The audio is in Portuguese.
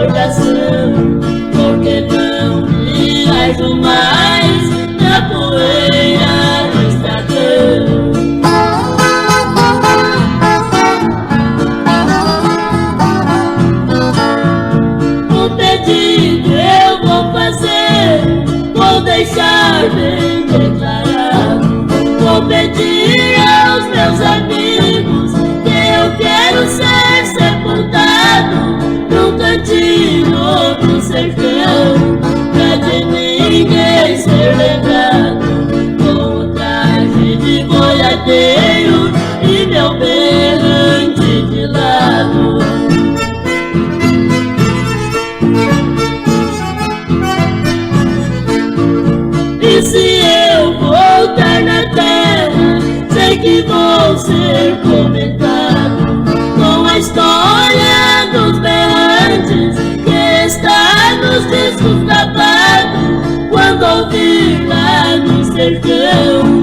recordação. Por que não viajo mais na poeira do estradão? Um pedido eu vou fazer, vou deixar bem declarado. Vou pedir aos meus amigos que eu quero ser sepultado num cantinho do sertão, pra de ninguém ser lembrado, com o traje de boiadeiro e meu berrante de lado. E se eu voltar na terra, sei que vou ser comentado com a história dos berrantes que está nos discos gravados, quando ouvir lá no sertão